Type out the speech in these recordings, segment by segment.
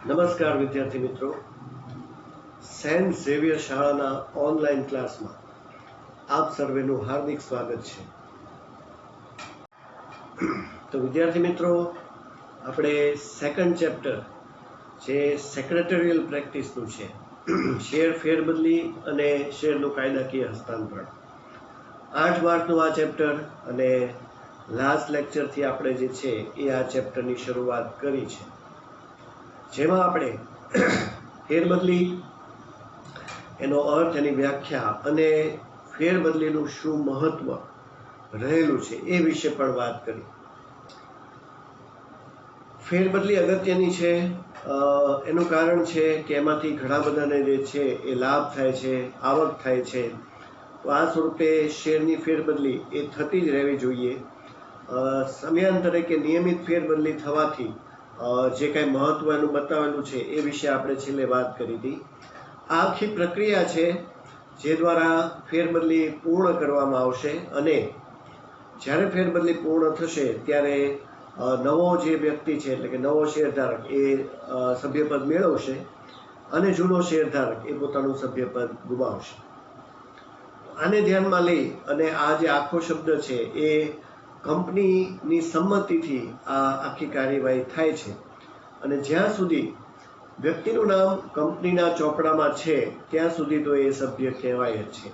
નમસ્કાર વિદ્યાર્થી મિત્રો, સેન્ટ ઝેવિયર શાળાના ઓનલાઈન ક્લાસમાં આપ સર્વેનું હાર્દિક સ્વાગત છે. તો વિદ્યાર્થી મિત્રો, આપણે સેકન્ડ ચેપ્ટર જે સેક્રેટરીયલ પ્રેક્ટિસનું છે, શેર ફેરબદલી અને શેરનું કાયદાકીય હસ્તાંતરણ, 8 માર્કનું આ ચેપ્ટર અને લાસ્ટ લેક્ચરથી આપણે જે છે એ આ ચેપ્ટરની શરૂઆત કરી છે, જેમાં આપણે ફેરબદલી, એનો અર્થ, એની વ્યાખ્યા અને ફેરબદલીનું શું મહત્વ રહેલું છે એ વિશે પણ વાત કરી. ફેરબદલી અગત્યની છે, એનું કારણ છે કે એમાંથી ઘણા બધાને જે છે એ લાભ થાય છે, આવક થાય છે. તો આ સ્વરૂપે શેરની ફેરબદલી એ થતી જ રહેવી જોઈએ. સમયાંતરે કે નિયમિત ફેરબદલી થવાથી જે કાંઈ મહત્વનું બતાવેલું છે એ વિશે આપણે છેલ્લે વાત કરી હતી. આ આખી પ્રક્રિયા છે જે દ્વારા ફેરબદલી પૂર્ણ કરવામાં આવશે અને જ્યારે ફેરબદલી પૂર્ણ થશે ત્યારે નવો જે વ્યક્તિ છે, એટલે કે નવો શેરધારક એ સભ્યપદ મેળવશે અને જૂનો શેરધારક એ પોતાનું સભ્યપદ ગુમાવશે. આને ધ્યાનમાં લઈ અને આ જે આખો શબ્દ છે એ કંપનીની સંમતિથી આ આખી કાર્યવાહી થાય છે અને જ્યાં સુધી વ્યક્તિનું નામ કંપનીના ચોપડામાં છે ત્યાં સુધી તો એ સભ્ય કહેવાય જ છે.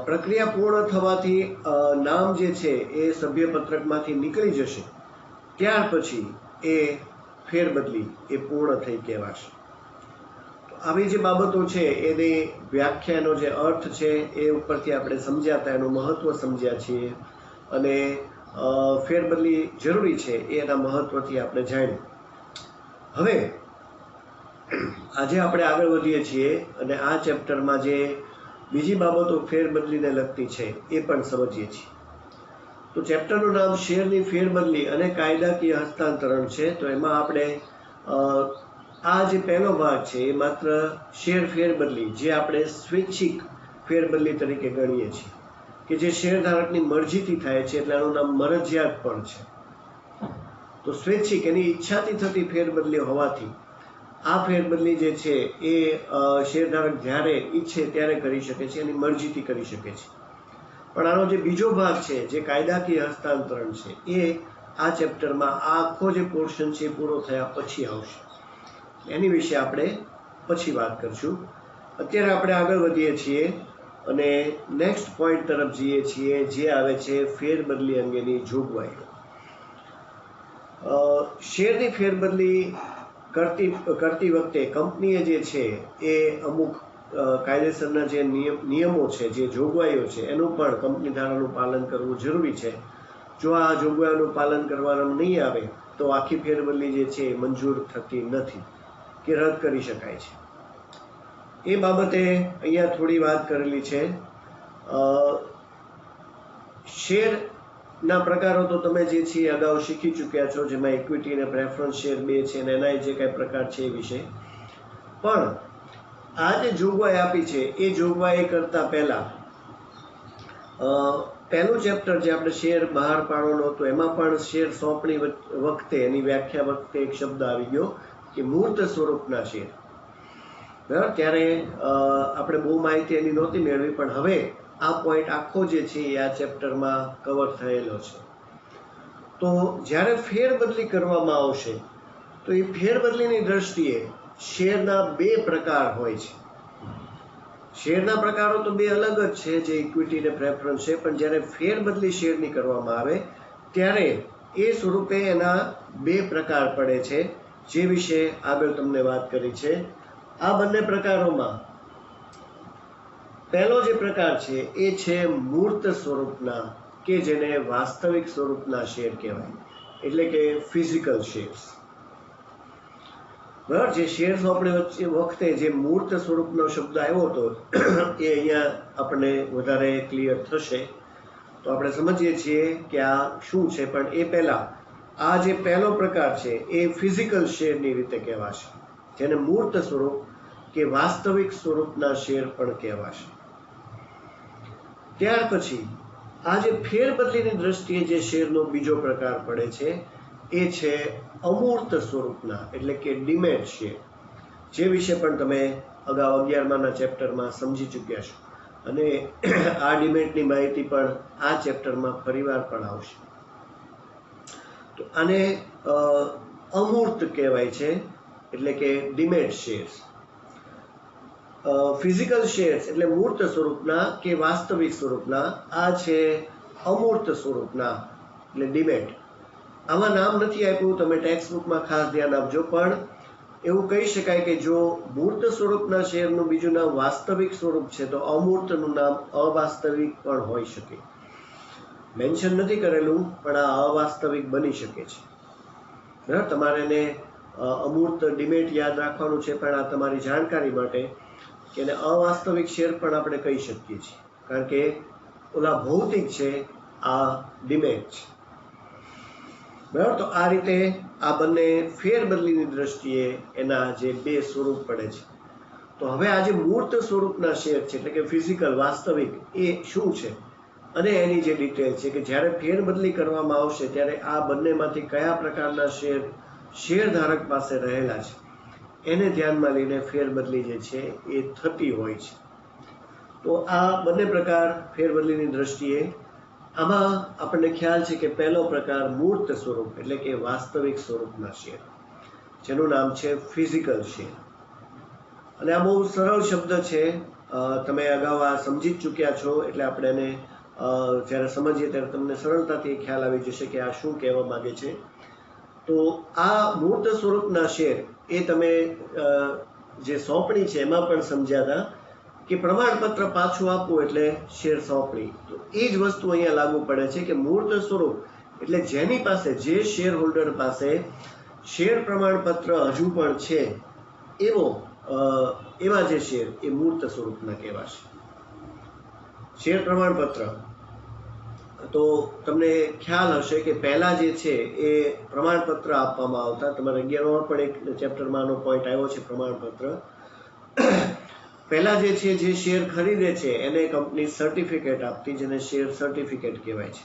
પ્રક્રિયા પૂર્ણ થવાથી નામ જે છે એ સભ્યપત્રકમાંથી નીકળી જશે, ત્યાર પછી એ ફેરબદલી એ પૂર્ણ થઈ કહેવાશે. આવી જે બાબતો છે એની વ્યાખ્યાનો જે અર્થ છે એ ઉપરથી આપણે સમજ્યા હતા, એનું મહત્વ સમજ્યા છીએ અને ફેરબદલી જરૂરી છે એના મહત્વથી આપણે જાણ્યું. હવે આજે આપણે આગળ વધીએ છીએ અને આ ચેપ્ટરમાં જે બીજી બાબતો ફેરબદલીને લગતી છે એ પણ સમજીએ છીએ. તો ચેપ્ટરનું નામ શેરની ફેરબદલી અને કાયદાકીય હસ્તાંતરણ છે. તો એમાં આપણે આ જે પહેલો ભાગ છે એ માત્ર શેર ફેરબદલી, જે આપણે સ્વૈચ્છિક ફેરબદલી તરીકે ગણીએ છીએ, કે જે શેરધારકની મરજીથી થાય છે, એટલે આનું નામ મરજિયાત પણ છે. તો સ્વૈચ્છિક, એની ઈચ્છાથી થતી ફેરબદલી હોવાથી આ ફેરબદલી જે છે એ શેરધારક જ્યારે ઈચ્છે ત્યારે કરી શકે છે, એની મરજીથી કરી શકે છે. પણ આનો જે બીજો ભાગ છે, જે કાયદાકીય હસ્તાંતરણ છે, એ આ ચેપ્ટરમાં આખો જે પોર્શન છે એ પૂરો થયા પછી આવશે. એની વિશે આપણે પછી વાત કરશું. અત્યારે આપણે આગળ વધીએ છીએ અને નેક્સ્ટ પોઈન્ટ તરફ જઈએ છીએ, જે આવે છે ફેરબદલી અંગેની જોગવાઈઓ. શેરની ફેરબદલી કરતી વખતે કંપનીએ જે છે એ અમુક કાયદેસરના જે નિયમો છે, જે જોગવાઈઓ છે, એનું પણ કંપની ધારાનું પાલન કરવું જરૂરી છે. જો આ જોગવાઈઓનું પાલન કરવાનું નહીં આવે તો આખી ફેરબદલી જે છે એ મંજૂર થતી નથી કે રદ કરી શકાય છે. એ બાબતે અહીંયા થોડી વાત કરેલી છે. શેરના પ્રકારો તો તમે જે છે અગાઉ શીખી ચૂક્યા છો, જેમાં ઇક્વિટી અને પ્રેફરન્સ શેર બે છે અને એના જે કાંઈ પ્રકાર છે એ વિશે. પણ આ જે જોગવાઈ આપી છે એ જોગવાઈ કરતાં પહેલાં પહેલું ચેપ્ટર જે આપણે શેર બહાર પાડવાનો હતો એમાં પણ શેર સોંપણી વખતે, એની વ્યાખ્યા વખતે એક શબ્દ આવી ગયો કે મૂર્ત સ્વરૂપના શેર. બરાબર, ત્યારે આપણે બહુ માહિતી એની નહોતી મેળવી, પણ હવે આ પોઈન્ટ આખો જે છે એ આ ચેપ્ટરમાં કવર થયેલો છે. તો જ્યારે ફેરબદલી કરવામાં આવશે તો એ ફેરબદલીની દ્રષ્ટિએ શેરના બે પ્રકાર હોય છે. શેરના પ્રકારો તો બે અલગ જ છે, જે ઇક્વિટી અને પ્રેફરન્સ છે, પણ જ્યારે ફેરબદલી શેરની કરવામાં આવે ત્યારે એ સ્વરૂપે એના બે પ્રકાર પડે છે, જે વિશે આગળ તમને વાત કરી છે. આ બંને પ્રકારોમાં પહેલો જે પ્રકાર છે એ છે મૂર્ત સ્વરૂપના, કે જેને વાસ્તવિક સ્વરૂપના શેર કહેવાય, એટલે કે ફિઝિકલ શેર્સ. બરાબર, જે શેર સોંપણી વખતે જે મૂર્ત સ્વરૂપનો શબ્દ આવ્યો હતો એ અહીંયા આપણને વધારે ક્લિયર થશે. તો આપણે સમજીએ છીએ કે આ શું છે, પણ એ પહેલાં આ જે પહેલો પ્રકાર છે એ ફિઝિકલ શેરની રીતે કહેવાશે, જેને મૂર્ત સ્વરૂપ કે વાસ્તવિક સ્વરૂપના શેર પણ કહેવાશે. ત્યાર પછી આ જે ફેરબદલીની દ્રષ્ટિએ જે શેરનો બીજો પ્રકાર પડે છે એ છે અમૂર્ત સ્વરૂપના એટલે કે ડીમેટ શેર, જે વિશે પણ તમે અગાઉ 11માના ચેપ્ટરમાં સમજી ચૂક્યા છો અને આ ડીમેટની માહિતી પણ આ ચેપ્ટરમાં ફરીવાર પણ આવશે. તો આને અમૂર્ત કહેવાય છે એટલે કે ડીમેટ શેર્સ. ફિઝિકલ શેર્સ એટલે મૂર્ત સ્વરૂપના કે વાસ્તવિક સ્વરૂપના, આ છે અમૂર્ત સ્વરૂપના એટલે ડીમેટ. આમાં નામ નથી આપ્યું, તમે ટેક્સ્ટ બુકમાં ખાસ ધ્યાન આપજો, પણ એવું કહી શકાય કે જો મૂર્ત સ્વરૂપના શેરનું બીજું નામ વાસ્તવિક સ્વરૂપ છે તો અમૂર્તનું નામ અવાસ્તવિક પણ હોઈ શકે. મેન્શન નથી કરેલું પણ આ અવાસ્તવિક બની શકે છે. બરાબર, તમારે એને અમૂર્ત ડીમેટ યાદ રાખવાનું છે, પણ આ તમારી જાણકારી માટે કે એને અવાસ્તવિક શેર પણ આપણે કહી શકીએ છીએ, કારણ કે ઓલા ભૌતિક છે, આ ડીમેટ છે. બરાબર, તો આ રીતે આ બંને ફેરબદલીની દ્રષ્ટિએ એના જે બે સ્વરૂપ પડે છે. તો હવે આ જે મૂર્ત સ્વરૂપના શેર છે એટલે કે ફિઝિકલ વાસ્તવિક, એ શું છે અને એની જે ડિટેલ છે કે જ્યારે ફેરબદલી કરવામાં આવશે ત્યારે આ બંનેમાંથી કયા પ્રકારના શેર શેરધારક પાસે રહેલા છે એને ધ્યાનમાં લઈને ફેરબદલી જે છે એ થતી હોય છે. તો આ બંને પ્રકાર ફેરબદલીની દ્રષ્ટિએ, આમાં આપણને ખ્યાલ છે કે પહેલો પ્રકાર મૂર્ત સ્વરૂપ એટલે કે વાસ્તવિક સ્વરૂપના શેર, જેનું નામ છે ફિઝિકલ શેર. અને આ બહુ સરળ શબ્દ છે, તમે અગાઉ આ સમજી જ ચૂક્યા છો, એટલે આપણે એને જ્યારે સમજીએ ત્યારે તમને સરળતાથી ખ્યાલ આવી જશે કે આ શું કહેવા માંગે છે. તો આ મૂર્ત સ્વરૂપના શેર એ તમે જે સોંપણી છે એમાં પણ સમજ્યા હતા કે પ્રમાણપત્ર પાછું આપવું એટલે શેર સોંપણી. તો એ જ વસ્તુ અહીંયા લાગુ પડે છે કે મૂર્ત સ્વરૂપ એટલે જેની પાસે, જે શેર હોલ્ડર પાસે શેર પ્રમાણપત્ર હજુ પણ છે એવા જે શેર એ મૂર્ત સ્વરૂપના કહેવાશે. શેર પ્રમાણપત્ર, તો તમને ખ્યાલ હશે કે પહેલા જે છે એ પ્રમાણપત્ર આપવામાં આવતા. તમારે 11માં પણ એક ચેપ્ટરમાં આનો પોઈન્ટ આવ્યો છે, પ્રમાણપત્ર. પહેલા જે છે, જે શેર ખરીદે છે એને કંપની સર્ટિફિકેટ આપતી, જેને શેર સર્ટિફિકેટ કહેવાય છે.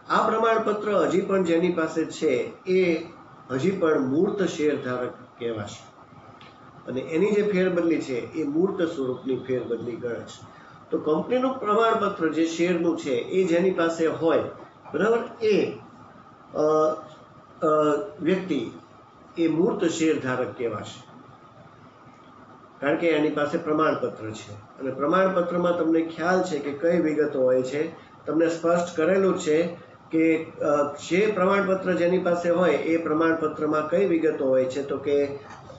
આ પ્રમાણપત્ર હજી પણ જેની પાસે છે એ હજી પણ મૂર્ત શેર ધારક કહેવાશે અને એની જે ફેરબદલી છે એ મૂર્ત સ્વરૂપની ફેરબદલી ગણે છે. તો કંપનીનું પ્રમાણપત્ર જે શેરનું છે એ જેની પાસે હોય, બરાબર, એ વ્યક્તિ એ મૂર્ત શેર ધારક કહેવાશે, કારણ કે એની પાસે પ્રમાણપત્ર છે. અને પ્રમાણપત્રમાં તમને ખ્યાલ છે કે કઈ વિગતો હોય છે, તમને સ્પષ્ટ કરેલું છે કે જે પ્રમાણપત્ર જેની પાસે હોય એ પ્રમાણપત્રમાં કઈ વિગતો હોય છે, તો કે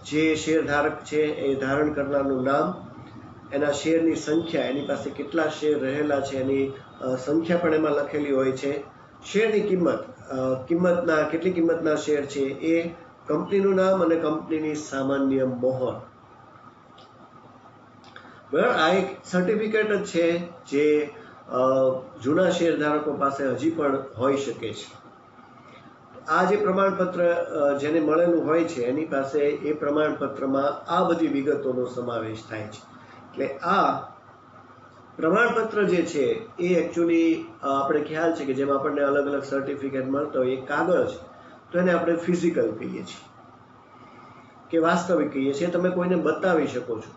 જે શેર ધારક છે એ ધારણ કરનારનું નામ, એના શેરની સંખ્યા, એની પાસે કેટલા શેર રહેલા છે એની સંખ્યા પણ એમાં લખેલી હોય છે. શેરની કિંમત, કેટલી કિંમતના શેર છે એ, કંપનીનું નામ અને કંપનીની સામાન્ય મોહર. બરાબર, આ એક સર્ટિફિકેટ જ છે જે જૂના શેરધારકો પાસે હજી પણ હોઈ શકે છે. આ જે પ્રમાણપત્ર જેને મળેલું હોય છે એની પાસે એ પ્રમાણપત્રમાં આ બધી વિગતોનો સમાવેશ થાય છે. એટલે આ પ્રમાણપત્ર જે છે એ એકચ્યુઅલી આપણે ખ્યાલ છે કે જેમ આપણને અલગ અલગ સર્ટિફિકેટ મળતો હોય, એ કાગળ છે, તો એને આપણે ફિઝિકલ કહીએ છીએ કે વાસ્તવિક કહીએ છીએ. તમે કોઈને બતાવી શકો છો.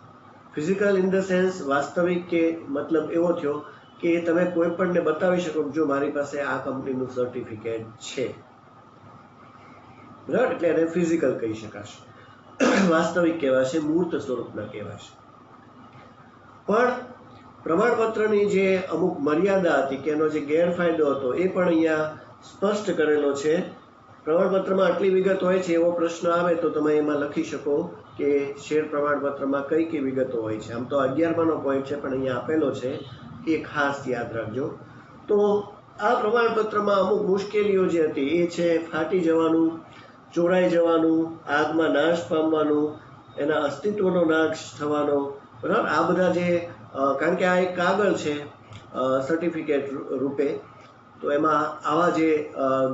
ફિઝિકલ ઇન ધ સેન્સ વાસ્તવિક, કે મતલબ એવો થયો કે તમે કોઈ પણને બતાવી શકો જો મારી પાસે આ કંપનીનું સર્ટિફિકેટ છે, બરાબર, એટલે એને ફિઝિકલ કહી શકાશે, વાસ્તવિક કહેવાશે, મૂર્ત સ્વરૂપના કહેવાશે. પણ પ્રમાણપત્રની જે અમુક મર્યાદા હતી કે એનો જે ગેરફાયદો હતો એ પણ અહીંયા સ્પષ્ટ કરેલો છે. પ્રમાણપત્રમાં આટલી વિગત હોય છે એવો પ્રશ્ન આવે તો તમે એમાં લખી શકો કે શેર પ્રમાણપત્રમાં કઈ કઈ વિગતો હોય છે. આમ તો 11માનો પોઈન્ટ છે પણ અહીંયા આપેલો છે, એ ખાસ યાદ રાખજો. તો આ પ્રમાણપત્રમાં અમુક મુશ્કેલીઓ જે હતી એ છે ફાટી જવાનું, ચોરાઈ જવાનું, આગમાં નાશ પામવાનું, એના અસ્તિત્વનો નાશ થવાનો, બરાબર. આ બધા જે, કારણ કે આ એક કાગળ છે સર્ટિફિકેટ રૂપે, તો એમાં આવા જે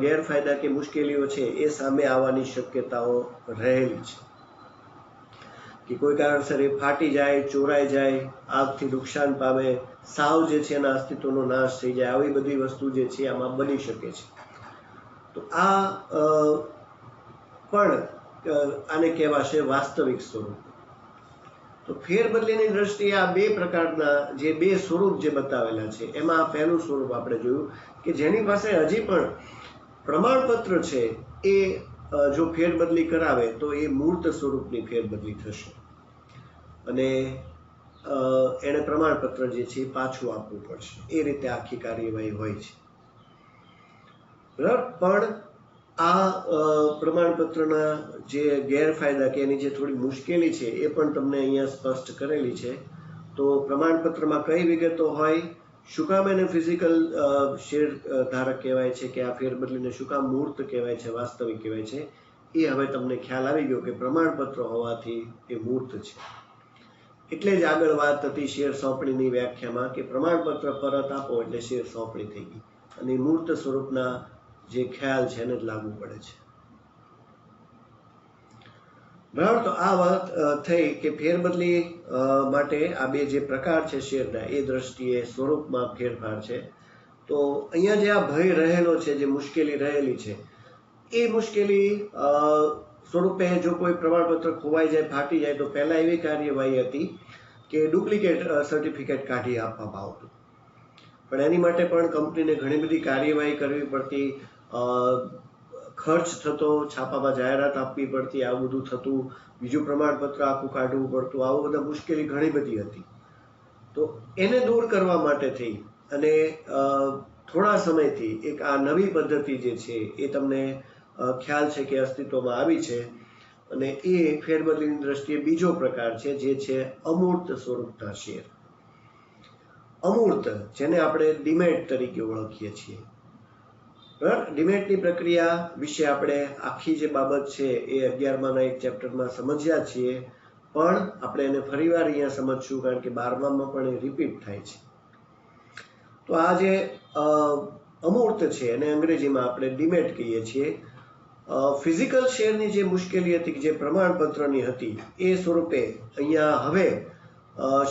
ગેરફાયદા કે મુશ્કેલીઓ છે એ સામે આવવાની શક્યતાઓ રહેલી છે કે કોઈ કારણસર એ ફાટી જાય, ચોરાઈ જાય, આગથી નુકસાન પામે, સાવ જે છે એના અસ્તિત્વનો નાશ થઈ જાય, આવી બધી વસ્તુ જે છે આમાં બની શકે છે. તો આ પણ આને કહેવાશે વાસ્તવિક સ્વરૂપ. તો ફેરબદલીની દ્રષ્ટિએ આ બે પ્રકારના જે બે સ્વરૂપ જે બતાવેલા છે એમાં પહેલું સ્વરૂપ આપણે જોયું કે જેની પાસે હજી પણ પ્રમાણપત્ર છે એ જો ફેરબદલી કરાવે તો એ મૂર્ત સ્વરૂપની ફેરબદલી થશે અને એણે પ્રમાણપત્ર જે છે એ પાછું આપવું પડશે. એ રીતે આખી કાર્યવાહી હોય છે. બરાબર. પણ આ પ્રમાણપત્રના જે ગેરફાયદા કે એની જે થોડી મુશ્કેલી છે એ પણ તમને અહીંયા સ્પષ્ટ કરેલી છે. તો પ્રમાણપત્રમાં કઈ વિગતો હોય, શું કામ એને ફિઝિકલ શેર ધારક કહેવાય છે કે આ ફેરબદલીને શું કામ મૂર્ત કહેવાય છે, વાસ્તવિક કહેવાય છે, એ હવે તમને ખ્યાલ આવી ગયો કે પ્રમાણપત્ર હોવાથી એ મૂર્ત છે. એટલે જ આગળ વાત હતી શેર સોંપણીની વ્યાખ્યામાં કે પ્રમાણપત્ર પરત આપો એટલે શેર સોંપણી થઈ ગઈ અને મૂર્ત સ્વરૂપના જે ખ્યાલ છે એને જ લાગુ પડે છે. બરાબર. તો આ વાત થઈ કે ફેરબદલી માટે આ બે જે પ્રકાર છે શેરના એ દ્રષ્ટિએ સ્વરૂપમાં ફેરફાર છે. તો અહીંયા જે આ ભય રહેલો છે, જે મુશ્કેલી રહેલી છે, એ મુશ્કેલી સ્વરૂપે જો કોઈ પ્રમાણપત્ર ખોવાઈ જાય, ફાટી જાય તો પહેલા એવી કાર્યવાહી હતી કે ડુપ્લિકેટ સર્ટિફિકેટ કાઢી આપવામાં આવતું. પણ એની માટે પણ કંપનીને ઘણી બધી કાર્યવાહી કરવી પડતી, ખર્ચ થતો, છાપામાં જાહેરાત આપવી પડતી, આવું બધું થતું, બીજું પ્રમાણપત્ર આખું કાઢવું પડતું, આવું બધા મુશ્કેલી ઘણી બધી હતી. તો એને દૂર કરવા માટે થઈ અને થોડા સમયથી એક આ નવી પદ્ધતિ જે છે એ તમને ખ્યાલ છે કે અસ્તિત્વમાં આવી છે અને એ ફેરબદલીની દ્રષ્ટિએ બીજો પ્રકાર છે જે છે અમૂર્ત સ્વરૂપના શેર. અમૂર્ત, જેને આપણે ડીમેટ તરીકે ઓળખીએ છીએ. બરાબર. ડીમેટની પ્રક્રિયા વિશે આપણે આખી જે બાબત છે એ 11માના એક ચેપ્ટરમાં સમજ્યા છીએ, પણ આપણે એને ફરીવાર અહીંયા સમજશું કારણ કે 12મામાં પણ એ રિપીટ થાય છે. તો આ જે અમૂર્ત છે એને અંગ્રેજીમાં આપણે ડીમેટ કહીએ છીએ. ફિઝિકલ શેરની જે મુશ્કેલી હતી, જે પ્રમાણપત્રની હતી, એ સ્વરૂપે અહીંયા હવે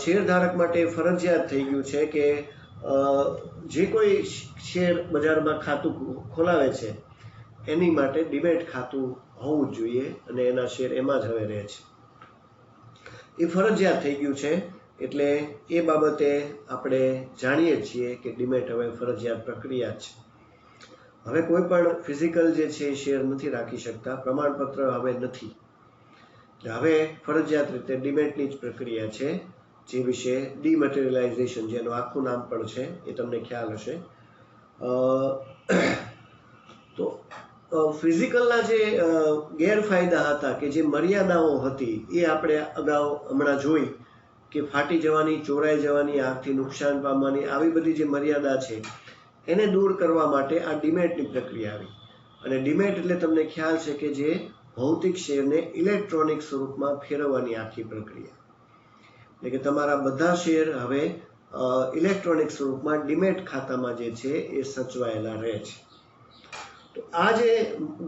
શેરધારક માટે ફરજિયાત થઈ ગયું છે કે જે કોઈ શેર બજારમાં ખાતું ખોલાવે છે એની માટે ડીમેટ ખાતું હોવું જ જોઈએ અને એના શેર એમાં જ હવે રહે છે. એ ફરજિયાત થઈ ગયું છે. એટલે એ બાબતે આપણે જાણીએ છીએ કે ડીમેટ હવે ફરજિયાત પ્રક્રિયા છે. હવે કોઈ પણ ફિઝિકલ જે છે એ શેર નથી રાખી શકતા, પ્રમાણપત્ર હવે નથી. હવે ફરજિયાત રીતે ડીમેટની જ પ્રક્રિયા છે, જે વિશે ડીમટીરિયલાઇઝેશન, જેનું આખું નામ પણ છે, એ તમને ખ્યાલ હશે. તો ફિઝિકલના જે ગેરફાયદા હતા કે જે મર્યાદાઓ હતી એ આપણે અગાઉ હમણાં જોઈ કે ફાટી જવાની, ચોરાઈ જવાની, આંખથી નુકસાન પામવાની, આવી બધી જે મર્યાદા છે એને દૂર કરવા માટે આ ડીમેટની પ્રક્રિયા આવી. અને ડીમેટ એટલે તમને ખ્યાલ છે કે જે ભૌતિક શેરને ઇલેક્ટ્રોનિક સ્વરૂપમાં ફેરવવાની આખી પ્રક્રિયા. એટલે કે તમારા બધા શેર હવે ઇલેક્ટ્રોનિક સ્વરૂપમાં ડીમેટ ખાતામાં જે છે એ સચવાયેલા રહે છે. તો આ જે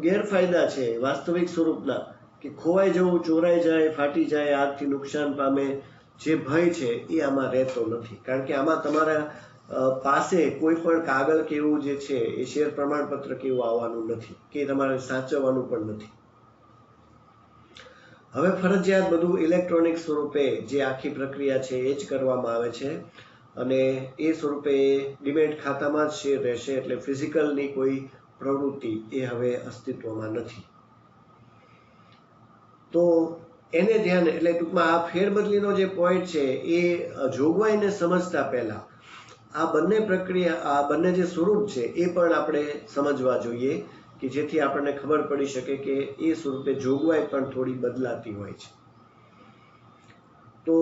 ગેરફાયદા છે વાસ્તવિક સ્વરૂપના, કે ખોવાઈ જવું, ચોરાઈ જાય, ફાટી જાય, આગથી નુકસાન પામે, જે ભય છે એ આમાં રહેતો નથી. કારણ કે આમાં તમારા પાસે કોઈ પણ કાગળ કે એવું જે છે એ શેર પ્રમાણપત્ર કે એવું આવવાનું નથી, કે તમારે સાચવવાનું પણ નથી. હવે ફરજિયાત બધું ઇલેક્ટ્રોનિક સ્વરૂપે જે આખી પ્રક્રિયા છે એ જ કરવામાં આવે છે અને એ સ્વરૂપે ડીમેટ ખાતામાં જ શેર રહેશે. એટલે ફિઝિકલની કોઈ પ્રવૃત્તિ એ હવે અસ્તિત્વમાં નથી. તો એને ધ્યાન, એટલે ટૂંકમાં આ ફેરબદલીનો જે પોઈન્ટ છે એ જોગવાઈને સમજતા પહેલા આ બંને પ્રક્રિયા, આ બંને જે સ્વરૂપ છે એ પણ આપણે સમજવા જોઈએ કે જેથી આપણને ખબર પડી શકે કે એ સ્વરૂપે જોગવાઈ પણ થોડી બદલાતી હોય છે. તો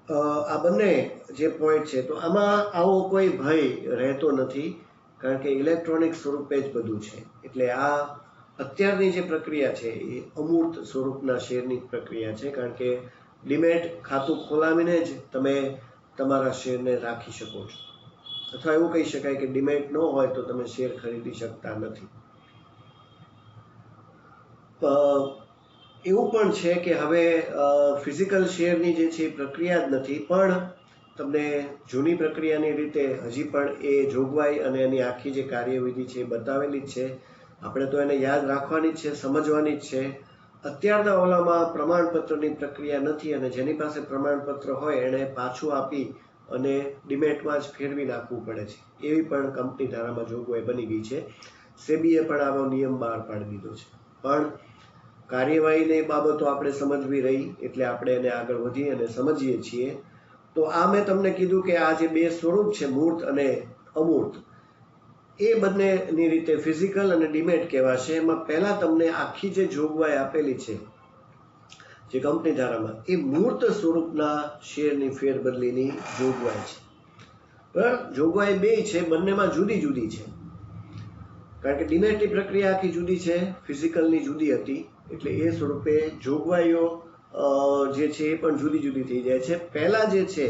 આ બંને જે પોઈન્ટ છે, તો આમાં આવો કોઈ ભય રહેતો નથી કારણ કે ઇલેક્ટ્રોનિક સ્વરૂપે જ બધું છે. એટલે આ અત્યારની જે પ્રક્રિયા છે એ અમૂર્ત સ્વરૂપના શેરની પ્રક્રિયા છે, કારણ કે ડીમેટ ખાતું ખોલાવીને જ તમે તમારા શેરને રાખી શકો છો. અથવા એવું કહી શકાય કે ડીમેટ ન હોય તો તમે શેર ખરીદી શકતા નથી. એવું પણ છે કે હવે ફિઝિકલ શેરની જે છે પ્રક્રિયા જ નથી, પણ તમને જૂની પ્રક્રિયાની રીતે હજી પણ એ જોગવાઈ અને એની આખી જે કાર્યવિધિ છે એ બતાવેલી જ છે. આપણે તો એને યાદ રાખવાની જ છે, સમજવાની જ છે. અત્યારના ઓલામાં પ્રમાણપત્રની પ્રક્રિયા નથી અને જેની પાસે પ્રમાણપત્ર હોય એણે પાછું આપી અને ડિમેટમાં જ ફેરવી નાખવું પડે છે. એવી પણ કંપની ધારામાં જોગવાઈ બની ગઈ છે. સેબીએ પણ આવો નિયમ બહાર પાડી દીધો છે. પણ કાર્યવાહીની બાબતો આપણે સમજવી રહી એટલે આપણે એને આગળ વધી અને સમજીએ છીએ. તો આ મેં તમને કીધું કે આ જે બે સ્વરૂપ છે, મૂર્ત અને અમૂર્ત, એ બંનેની રીતે ફિઝિકલ અને ડિમેટ કહેવાશે. એમાં પહેલા તમને આખી જે જોગવાઈ આપેલી છે જે કંપની ધારામાં, એ મૂર્ત સ્વરૂપના શેરની ફેરબદલીની જોગવાઈ છે. બરાબર, જોગવાઈ બે છે, બંનેમાં જુદી જુદી છે. કારણ કે ડિમેટની પ્રક્રિયા આખી જુદી છે, ફિઝિકલની જુદી હતી, એટલે એ સ્વરૂપે જોગવાઈઓ જે છે એ પણ જુદી જુદી થઈ જાય છે. પહેલા જે છે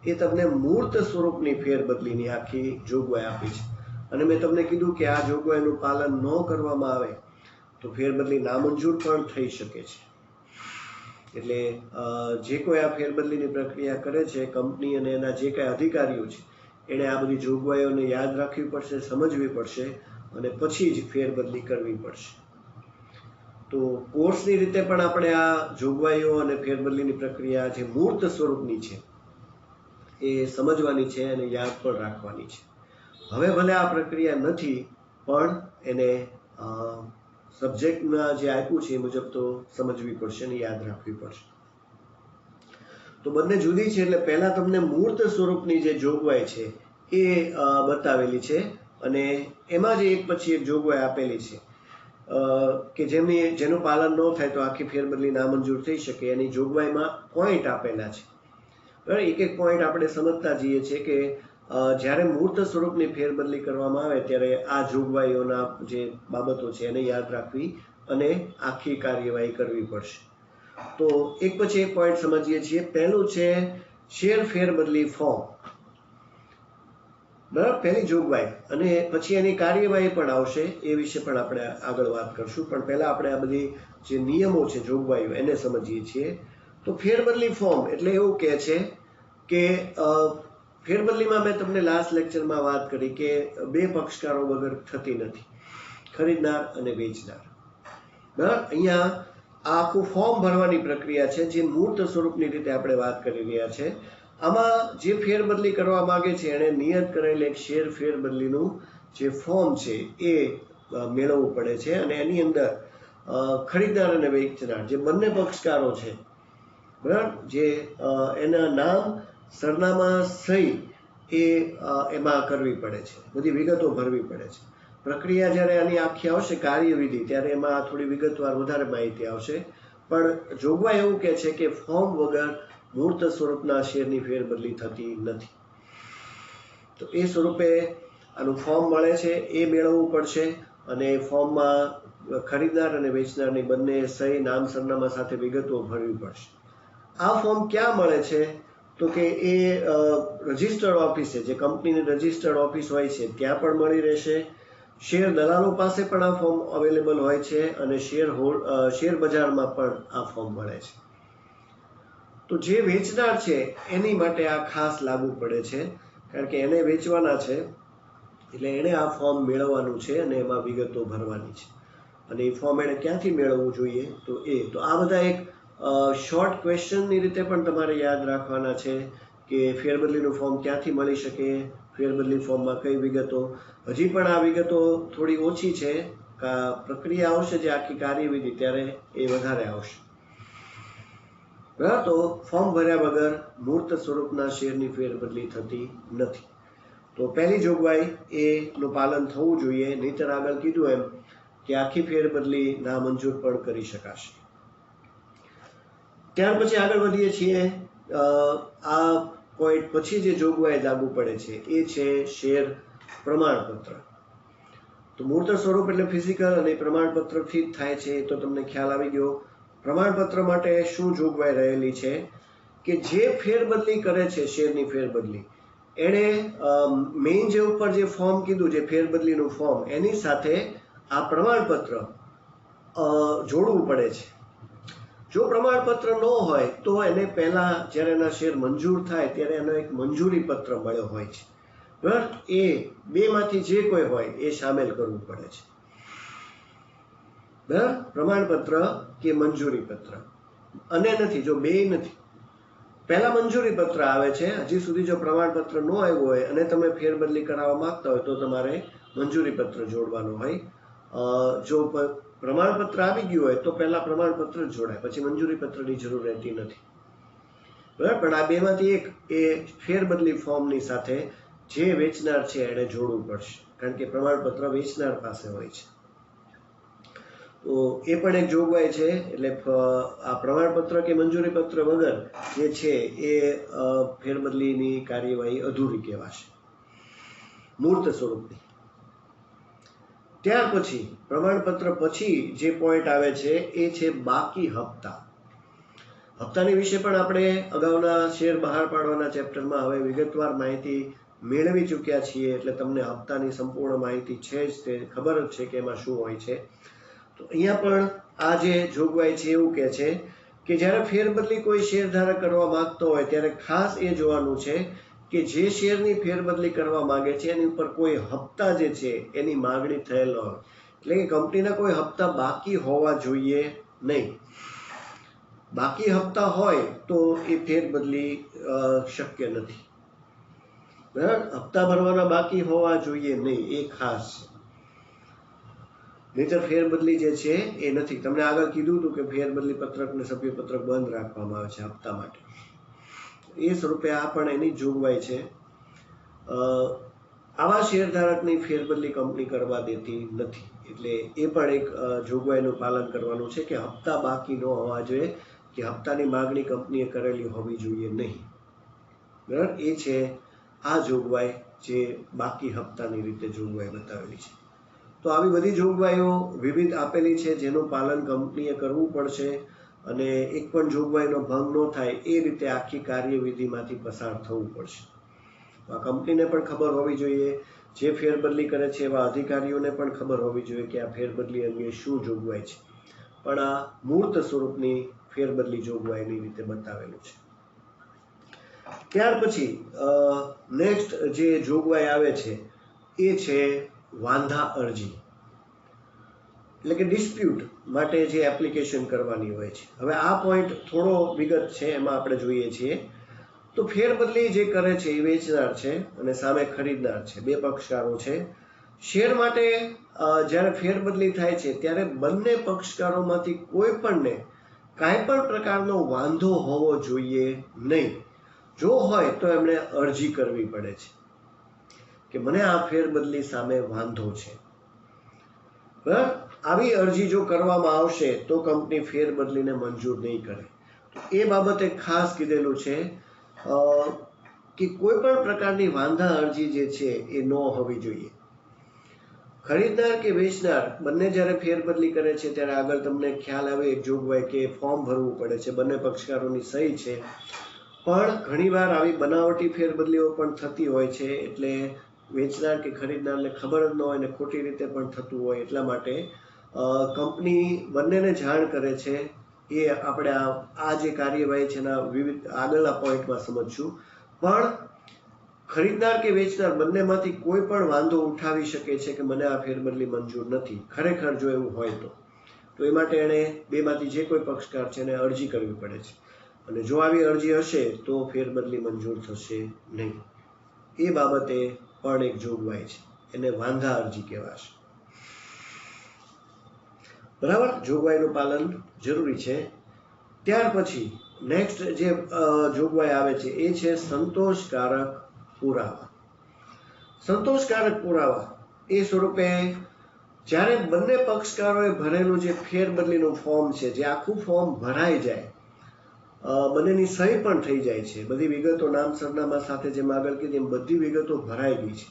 એ તમને મૂર્ત સ્વરૂપની ફેરબદલીની આખી જોગવાઈ આપી છે અને મેં તમને કીધું કે આ જોગવાઈનું પાલન ન કરવામાં આવે તો ફેરબદલી નામંજૂર પણ થઈ શકે છે. એટલે જે કોઈ આ ફેરબદલીની પ્રક્રિયા કરે છે, કંપની અને એના જે કાંઈ અધિકારીઓ છે, એણે આ બધી જોગવાઈઓને યાદ રાખવી પડશે, સમજવી પડશે અને પછી જ ફેરબદલી કરવી પડશે. તો કોર્સની રીતે પણ આપણે આ જોગવાઈઓ અને ફેરબદલીની પ્રક્રિયા જે મૂર્ત સ્વરૂપની છે એ સમજવાની છે અને યાદ પણ રાખવાની છે. હવે ભલે આ પ્રક્રિયા નથી પણ એને સબ્જેક્ટમાં જે આપ્યું છે એ મુજબ તો સમજવી પડશે અને યાદ રાખવી પડશે. તો બંને જુદી છે એટલે પહેલા તમને મૂર્ત સ્વરૂપની જે જોગવાઈ છે એ બતાવેલી છે અને એમાં જે એક પછી એક જોગવાઈ આપેલી છે કે જેનું પાલન ન થાય તો આખી ફેરબદલી નામંજૂર થઈ શકે. એની જોગવાઈમાં પોઈન્ટ આપેલા છે. બરાબર, એક એક પોઈન્ટ આપણે સમજતા જઈએ છીએ કે જ્યારે મૂર્ત સ્વરૂપની ફેરબદલી કરવામાં આવે ત્યારે આ જોગવાઈઓના જે બાબતો છે એને યાદ રાખવી અને આખી કાર્યવાહી કરવી પડશે. તો એક પછી એક પોઈન્ટ સમજીએ છીએ. પહેલું છે શેર ફેરબદલી ફોર્મ. બરાબર, પહેલી જોગવાઈ, અને પછી એની કાર્યવાહી પણ આવશે, એ વિશે પણ આપણે આગળ વાત કરશું. પણ પહેલા આપણે આ બધી જે નિયમો છે, જોગવાઈઓ, એને સમજીએ છીએ. તો ફેરબદલી ફોર્મ એટલે એવું કહે છે કે ફેરબદલીમાં મેં તમને લાસ્ટ લેક્ચરમાં વાત કરી કે બે પક્ષકારો વગર થતી નથી, ખરીદનાર અને વેચનાર. બરાબર, અહીંયા આ આખું ફોર્મ ભરવાની પ્રક્રિયા છે જે મૂર્ત સ્વરૂપની રીતે આપણે વાત કરી રહ્યા છે. આમાં જે ફેરબદલી કરવા માંગે છે એણે નિયત કરેલ એક શેર ફેરબદલીનું જે ફોર્મ છે એ મેળવવું પડે છે અને એની અંદર ખરીદનાર અને વેચનાર જે બંને પક્ષકારો છે, બરાબર, જે એના નામ, સરનામા, સહી એ એમાં કરવી પડે છે, બધી વિગતો ભરવી પડે છે. પ્રક્રિયા જ્યારે આની આખી આવશે કાર્યવિધિ, ત્યારે એમાં થોડી વિગતવાર વધારે માહિતી આવશે. પણ જોગવાઈ એવું કહે છે કે ફોર્મ વગર મૂર્ત સ્વરૂપના શેરની ફેરબદલી થતી નથી. તો એ સ્વરૂપે આનું ફોર્મ મળે છે, એ મેળવવું પડશે અને ફોર્મમાં ખરીદનાર અને વેચનારની બંને સહી, નામ, સરનામા સાથે વિગતો ભરવી પડશે. આ ફોર્મ ક્યાં મળે છે તો કે એ રજિસ્ટર્ડ ઓફિસે, જે કંપનીની રજિસ્ટર્ડ ઓફિસ હોય છે ત્યાં પણ મળી રહેશે. શેર દલાલો પાસે પણ આ ફોર્મ અવેલેબલ હોય છે અને શેર બજારમાં પણ આ ફોર્મ મળે છે. તો જે વેચનાર છે એની માટે આ ખાસ લાગુ પડે છે, કારણ કે એને વેચવાના છે એટલે એણે આ ફોર્મ મેળવવાનું છે અને એમાં વિગતો ભરવાની છે. અને એ ફોર્મ એણે ક્યાંથી મેળવવું જોઈએ તો આ બધા એક શોર્ટ ક્વેશ્ચનની રીતે પણ તમારે યાદ રાખવાના છે કે ફેરબદલીનું ફોર્મ ક્યાંથી મળી શકે, ફેરબદલી ફોર્મમાં કઈ વિગતો. હજી પણ આ વિગતો થોડી ઓછી છે, પ્રક્રિયા આવશે જે આખી કાર્યવિધિ ત્યારે એ વધારે આવશે. બરાબર, તો ફોર્મ ભર્યા વગર મૂર્ત સ્વરૂપના શેરની ફેરબદલી થતી નથી. તો પહેલી જોગવાઈ એનું પાલન થવું જોઈએ, નહીંતર આગળ કીધું એમ કે આખી ફેરબદલી નામંજૂર પણ કરી શકાશે. ત્યાર પછી આગળ વધીએ છીએ. આ પોઈન્ટ પછી જે જોગવાઈ લાગુ પડે છે એ છે શેર પ્રમાણપત્ર. તો મૂર્ત સ્વરૂપ એટલે ફિઝિકલ અને પ્રમાણપત્રથી જ થાય છે, એ તો તમને ખ્યાલ આવી ગયો. પ્રમાણપત્ર માટે શું જોગવાઈ રહેલી છે કે જે ફેરબદલી કરે છે શેરની ફેરબદલી, એણે મેઇન જે ઉપર જે ફોર્મ કીધું, જે ફેરબદલીનું ફોર્મ, એની સાથે આ પ્રમાણપત્ર જોડવું પડે છે. જો પ્રમાણપત્ર ન હોય તો એને પહેલા જ્યારે એના શેર મંજૂર થાય ત્યારે એનો એક મંજૂરી પત્ર મળ્યો હોય છે. બરાબર, એ બેમાંથી જે કોઈ હોય એ સામેલ કરવું પડે છે. બરાબર, પ્રમાણપત્ર કે મંજૂરી પત્ર અને નથી, જો બે નથી. પહેલા મંજૂરી પત્ર આવે છે, હજી સુધી જો પ્રમાણપત્ર ન આવ્યું હોય અને તમે ફેરબદલી કરાવવા માંગતા હોય તો તમારે મંજૂરી પત્ર જોડવાનું હોય. જો પ્રમાણપત્ર આવી ગયું હોય તો પહેલા પ્રમાણપત્ર જ જોડાય, પછી મંજૂરી પત્રની જરૂર રહેતી નથી. બરાબર, પણ આ બેમાંથી એક એ ફેરબદલી ફોર્મની સાથે જે વેચનાર છે એને જોડવું પડશે, કારણ કે પ્રમાણપત્ર વેચનાર પાસે હોય છે. તો એ પણ એક જોગવાઈ છે. એટલે આ પ્રમાણપત્ર કે મંજૂરી પત્ર વગર જે છે એ ફેરબદલીની કાર્યવાહી અધૂરી કહેવાશે, મૂર્ત સ્વરૂપની. ત્યાર પછી પ્રમાણપત્ર પછી જે પોઈન્ટ આવે છે એ છે બાકી હપ્તા. હપ્તાની વિશે પણ આપણે અગાઉના શેર બહાર પાડવાના ચેપ્ટરમાં હવે વિગતવાર માહિતી મેળવી ચૂક્યા છીએ, એટલે તમને હપ્તાની સંપૂર્ણ માહિતી છે જ, તે ખબર જ છે કે એમાં શું હોય છે. તો અહીંયા પણ આ જે જોગવાઈ છે એવું કહે છે કે જ્યારે ફેરબદલી કોઈ શેરધારક કરવા માંગતો હોય ત્યારે ખાસ એ જોવાનું છે કે જે શેરની ફેરબદલી કરવા માંગે છે એની ઉપર કોઈ હપ્તા જે છે એની માગણી થયેલ હોય, એટલે કે કંપનીના કોઈ હપ્તા બાકી હોવા જોઈએ નહીં. બાકી હપ્તા હોય તો એ ફેરબદલી શક્ય નથી. બરાબર, હપ્તા ભરવાના બાકી હોવા જોઈએ નહીં, એ ખાસ છે. નહીંતર ફેરબદલી જે છે એ નથી. તમને આગળ કીધું હતું કે ફેરબદલી પત્રક ને સભ્યપત્રક બંધ રાખવામાં આવે છે હપ્તા માટે. એ સ્વરૂપે આ પણ એની જોગવાઈ છે. આવા શેરધારકની ફેરબદલી કંપની કરવા દેતી નથી, એટલે એ પણ એક જોગવાઈનું પાલન કરવાનું છે કે હપ્તા બાકી ન હોવા જોઈએ, કે હપ્તાની માગણી કંપનીએ કરેલી હોવી જોઈએ નહીં. બરાબર, એ છે આ જોગવાઈ જે બાકી હપ્તાની રીતે જોગવાઈ બતાવેલી છે. તો આવી બધી જોગવાઈઓ વિવિધ આપેલી છે જેનું પાલન કંપનીએ કરવું પડશે, અને એક પણ જોગવાઈનો ભંગ ન થાય એ રીતે આખી કાર્યવિધિમાંથી પસાર થવું પડશે. આ કંપનીને પણ ખબર હોવી જોઈએ, જે ફેરબદલી કરે છે એવા અધિકારીઓને પણ ખબર હોવી જોઈએ કે આ ફેરબદલી અંગે શું જોગવાઈ છે. પણ આ મૂર્ત સ્વરૂપની ફેરબદલી જોગવાઈની રીતે બતાવેલું છે. ત્યાર પછી નેક્સ્ટ જે જોગવાઈ આવે છે એ છે વાંધા અરજી, એટલે કે ડિસ્પ્યુટ માટે જે એપ્લિકેશન કરવાની હોય છે. હવે આ પોઈન્ટ થોડો વિગત છે, એમાં આપણે જોઈએ છીએ. તો ફેરબદલી જે કરે છે એ વેચનાર છે અને સામે ખરીદનાર છે, બે પક્ષકારો છે. શેર માટે જ્યારે ફેરબદલી થાય છે ત્યારે બંને પક્ષકારોમાંથી કોઈ પણને કાંઈ પણ પ્રકારનો વાંધો હોવો જોઈએ નહીં. જો હોય તો એમણે અરજી કરવી પડે છે કે મને આ ફેરબદલી સામે વાંધો છે. બરાબર, આવી અરજી જો કરવામાં આવશે તો કંપની ફેરબદલીને મંજૂર નહીં કરે. એ બાબતે ખાસ કીધેલું છે કે કોઈ પણ પ્રકારની વાંધા અરજી જે છે એ ન હોવી જોઈએ. ખરીદનાર કે વેચનાર બંને જ્યારે ફેરબદલી કરે છે ત્યારે આગળ તમને ખ્યાલ આવે એક જોગવાઈ કે ફોર્મ ભરવું પડે છે, બંને પક્ષકારોની સહી છે. પણ ઘણીવાર આવી બનાવટી ફેરબદલીઓ પણ થતી હોય છે, એટલે વેચનાર કે ખરીદનારને ખબર જ ન હોય ને ખોટી રીતે પણ થતું હોય, એટલા માટે કંપની બંનેને જાણ કરે છે. એ આપણે આ જે કાર્યવાહી છે એના વિવિધ આગળના પોઈન્ટમાં સમજશું. પણ ખરીદનાર કે વેચનાર બંનેમાંથી કોઈ પણ વાંધો ઉઠાવી શકે છે કે મને આ ફેરબદલી મંજૂર નથી, ખરેખર જો એવું હોય તો એ માટે એણે બેમાંથી જે કોઈ પક્ષકાર છે એને અરજી કરવી પડે છે, અને જો આવી અરજી હશે તો ફેરબદલી મંજૂર થશે નહીં. એ બાબતે પણ એક જોગવાઈ છે, એને વાંધા અરજી કહેવાશે. બરાબર, જોગવાઈનું પાલન જરૂરી છે. ત્યાર પછી નેક્સ્ટ જે જોગવાઈ આવે છે એ છે સંતોષકારક પુરાવા. સંતોષકારક પુરાવા એ સ્વરૂપે જ્યારે બંને પક્ષકારોએ ભરેલું જે ફેરબદલીનું ફોર્મ છે, જે આખું ફોર્મ ભરાઈ જાય, બંનેની સહી પણ થઈ જાય છે, બધી વિગતો નામ સરનામા સાથે જેમ આગળ કીધી એમ બધી વિગતો ભરાઈ ગઈ છે,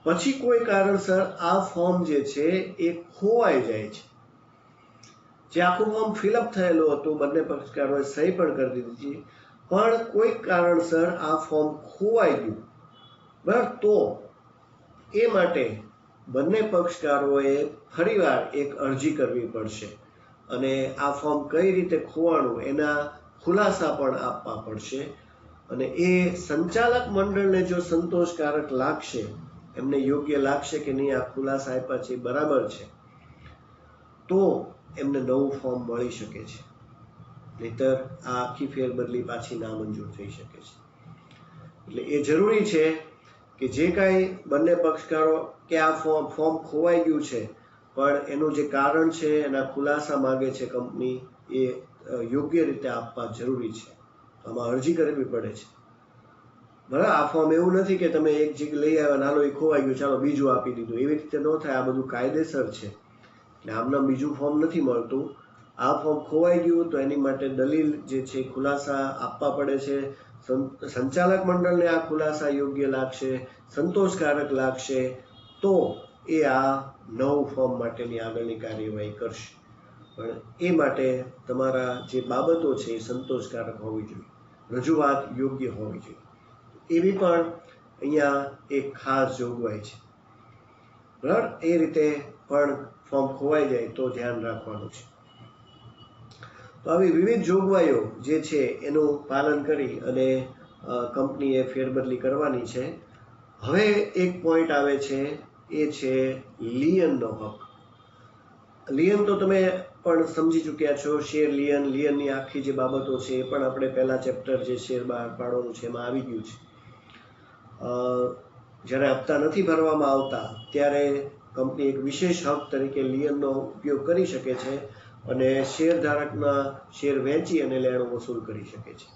પછી કોઈ કારણસર આ ફોર્મ જે છે એ ખોવાઈ જાય છે. જે આખું ફોર્મ ફિલઅપ થયેલું હતું, બંને પક્ષકારોએ સહી પણ કરી દીધી, પણ કોઈ કારણસર આ ફોર્મ ખોવાઈ ગયું. બરાબર, તો એ માટે બંને પક્ષકારોએ ફરીવાર એક અરજી કરવી પડશે, અને આ ફોર્મ કઈ રીતે ખોવાણું એના ખુલાસા પણ આપવા પડશે. અને એ સંચાલક મંડળને જો સંતોષકારક લાગશે, એમને યોગ્ય લાગશે કે નહીં આ ખુલાસા આપ્યા છે બરાબર છે, તો એમને નવું ફોર્મ મળી શકે છે, નહીતર આ આખી ફેરબદલી પાછી નામંજૂર થઈ શકે છે. એટલે એ જરૂરી છે કે જે કાંઈ બંને પક્ષકારો કે આ ફોર્મ ખોવાઈ ગયું છે પણ એનું જે કારણ છે, એના ખુલાસા માગે છે કંપની, એ યોગ્ય રીતે આપવા જરૂરી છે. આમાં અરજી કરવી પડે છે. બરાબર, આ ફોર્મ એવું નથી કે તમે એક જગ્યાએ લઈ આવ્યા, નાલો એ ખોવાઈ ગયું, ચાલો બીજું આપી દીધું, એવી રીતે ન થાય. આ બધું કાયદેસર છે. એટલે આમનામ બીજું ફોર્મ નથી મળતું. આ ફોર્મ ખોવાઈ ગયું તો એની માટે દલીલ જે છે ખુલાસા આપવા પડે છે. સંચાલક મંડળને આ ખુલાસા યોગ્ય લાગશે, સંતોષકારક લાગશે, તો એ આ નવું ફોર્મ માટેની આગળની કાર્યવાહી કરશે. પણ એ માટે તમારા જે બાબતો છે એ સંતોષકારક હોવી જોઈએ, રજૂઆત યોગ્ય હોવી જોઈએ. એવી પણ અહીંયા એક ખાસ જોગવાઈ છે. બરાબર, એ રીતે પણ ફોર્મ ખોવાઈ જાય તો ધ્યાન રાખવાનું છે. તો આવી વિવિધ જોગવાઈઓ જે છે એનું પાલન કરી અને કંપનીએ ફેરબદલી કરવાની છે. હવે એક પોઈન્ટ આવે છે, એ છે લિયનનો હક. લિયન તો તમે પણ સમજી ચૂક્યા છો. શેર લિયનની આખી જે બાબતો છે એ પણ આપણે પહેલા ચેપ્ટર જે શેર બહાર પાડવાનું છે એમાં આવી ગયું છે. જ્યારે હપ્તા નથી ભરવામાં આવતા ત્યારે કંપની એક વિશેષ હક તરીકે લિયનનો ઉપયોગ કરી શકે છે અને શેરધારકના શેર વેચી અને લેણું વસૂલ કરી શકે છે.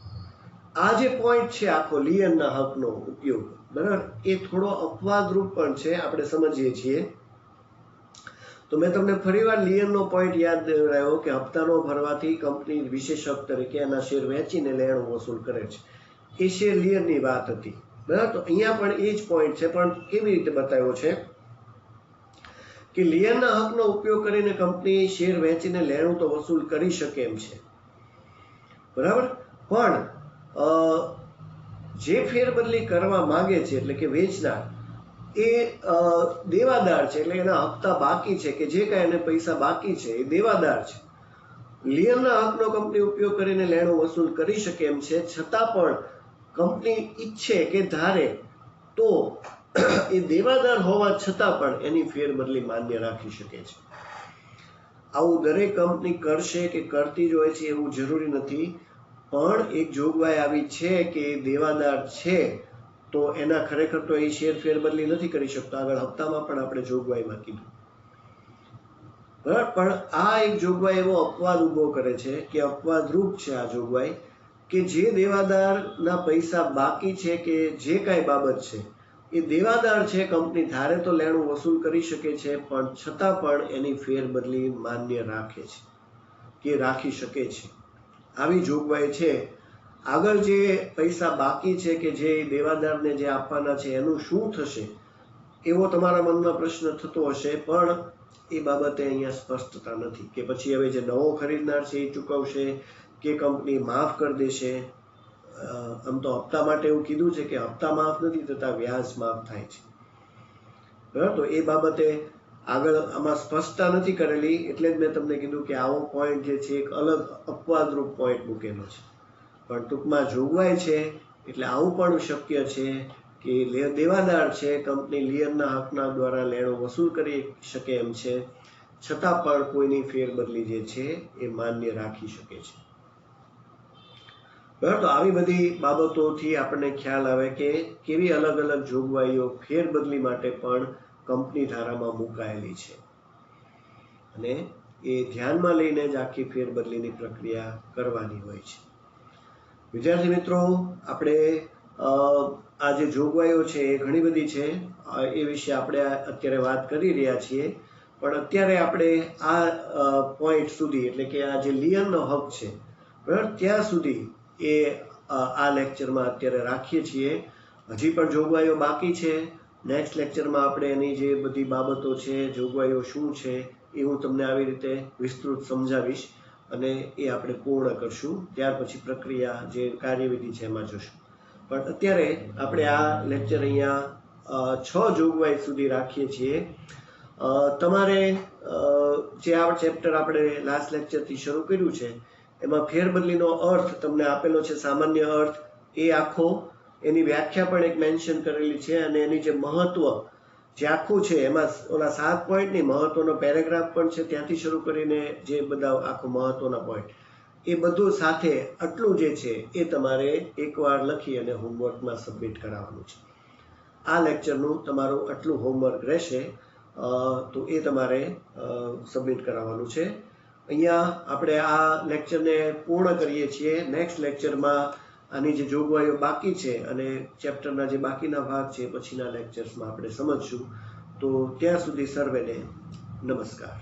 આ જે પોઈન્ટ છે આખો લિયનના હકનો ઉપયોગ, બરાબર, એ થોડો અપવાદરૂપ પણ છે, આપણે સમજીએ છીએ. તો મેં તમને ફરીવાર લિયનનો પોઈન્ટ યાદ દેવડાવ્યો કે હપ્તા ન ભરવાથી કંપની વિશેષ હક તરીકે એના શેર વેચીને લેણું વસૂલ કરે છે. એ શેર લિયનની વાત હતી. બરાબર, તો અહીંયા પણ એ જ પોઈન્ટ છે, પણ કેવી રીતે બતાવ્યો છે કે લિયનના હકનો ઉપયોગ કરીને કંપની શેર વેચીને લેણું તો વસૂલ કરી શકે એમ છે. બરાબર, પણ જે ફેરબદલી કરવા માંગે છે એટલે કે વેચનાર, એ દેવાદાર છે, એટલે એના હપ્તા બાકી છે કે જે કાંઈ એને પૈસા બાકી છે એ દેવાદાર છે. લિયનના હકનો કંપની ઉપયોગ કરીને લેણું વસૂલ કરી શકે એમ છે, છતાં પણ કંપની ઈચ્છે કે ધારે તો એ દેવાદાર હોવા છતાં પણ એની ફેરબદલી માન્ય રાખી શકે છે. આવું દરેક કંપની કરશે કે કરતી જ હોય છે એવું જરૂરી નથી, પણ એક જોગવાઈ આવી છે કે દેવાદાર છે તો એના ખરેખર તો એ શેર ફેરબદલી નથી કરી શકતો. આગળ હપ્તામાં પણ આપણે જોગવાઈમાં કીધું. બરાબર, પણ આ એક જોગવાઈ એવો અપવાદ ઉભો કરે છે કે અપવાદરૂપ છે આ જોગવાઈ, કે જે દેવાદારના પૈસા બાકી છે કે જે કાંઈ બાબત છે એ દેવાદાર છે, કંપની ધારે તો લેણું વસૂલ કરી શકે છે, પણ છતાં પણ એની ફેરબદલી માન્ય રાખે છે કે રાખી શકે છે. આવી જોગવાઈ છે. આગળ જે પૈસા બાકી છે કે જે દેવાદારને જે આપવાના છે એનું શું થશે એવો તમારા મનમાં પ્રશ્ન થતો હશે, પણ એ બાબતે અહીંયા સ્પષ્ટતા નથી કે પછી હવે જે નવો ખરીદનાર છે એ ચૂકવશે કે કંપની માફ કરી દેશે. આમ તો હપ્તા માટે એવું કીધું છે કે હપ્તા માફ નથી થતા, વ્યાજ માફ થાય છે. બરાબર, તો એ બાબતે આગળ આમાં સ્પષ્ટતા નથી કરેલી, એટલે જ મેં તમને કીધું કે આવો પોઈન્ટ જે છે એક અલગ અપવાદરૂપ પોઈન્ટ મૂકેલો છે. પણ ટૂંકમાં જોગવાઈ છે એટલે આવું પણ શક્ય છે કે દેવાદાર છે, કંપની લિયનના હકના દ્વારા લેણું વસૂલ કરી શકે એમ છે, છતાં પણ કોઈની ફેરબદલી જે છે એ માન્ય રાખી શકે છે. બરાબર, તો આવી બધી બાબતોથી આપણને ખ્યાલ આવે કે કેવી અલગ અલગ જોગવાઈઓ ફેરબદલી માટે પણ કંપની ધારામાં મુકાયેલી છે અને એ ધ્યાનમાં લઈને જ આખી ફેરબદલીની પ્રક્રિયા કરવાની હોય છે. વિદ્યાર્થી મિત્રો, આપણે આ જે જોગવાઈઓ છે એ ઘણી બધી છે, એ વિશે આપણે અત્યારે વાત કરી રહ્યા છીએ. પણ અત્યારે આપણે આ પોઈન્ટ સુધી, એટલે કે આ જે લિયનનો હક છે, બરાબર, ત્યાં સુધી એ આ લેક્ચરમાં અત્યારે રાખીએ છીએ. હજી પણ જોગવાઈઓ બાકી છે. નેક્સ્ટ લેક્ચરમાં આપણે એની જે બધી બાબતો છે, જોગવાઈઓ શું છે, એ હું તમને આવી રીતે વિસ્તૃત સમજાવીશ અને એ આપણે પૂર્ણ કરશું. ત્યાર પછી પ્રક્રિયા જે કાર્યવિધિ છે એમાં જશું. પણ અત્યારે આપણે આ લેક્ચર અહીંયા 6 જોગવાઈ સુધી રાખીએ છીએ. તમારે જે આ ચેપ્ટર આપણે લાસ્ટ લેક્ચરથી શરૂ કર્યું છે એમાં ફેરબદલીનો અર્થ તમને આપેલો છે, સામાન્ય અર્થ, એ આખો એની વ્યાખ્યા પણ એક મેન્શન કરેલી છે અને એની જે મહત્વ જે આખું છે એમાં ઓલા 7 પોઈન્ટની મહત્વનો પેરેગ્રાફ પણ છે, ત્યાંથી શરૂ કરીને જે બધા આખો મહત્વના પોઈન્ટ એ બધું સાથે આટલું જે છે એ તમારે એકવાર લખી અને હોમવર્કમાં સબમિટ કરાવવાનું છે. આ લેક્ચરનું તમારું આટલું હોમવર્ક રહેશે, તો એ તમારે સબમિટ કરાવવાનું છે. અહીંયા આપણે આ લેક્ચરને પૂર્ણ કરીએ છીએ. નેક્સ્ટ લેક્ચરમાં આની જે જોગવાઈઓ બાકી છે અને ચેપ્ટરના જે બાકીના ભાગ છે પછીના લેક્ચર્સમાં આપણે સમજશું. તો ત્યાં સુધી સર્વેને નમસ્કાર.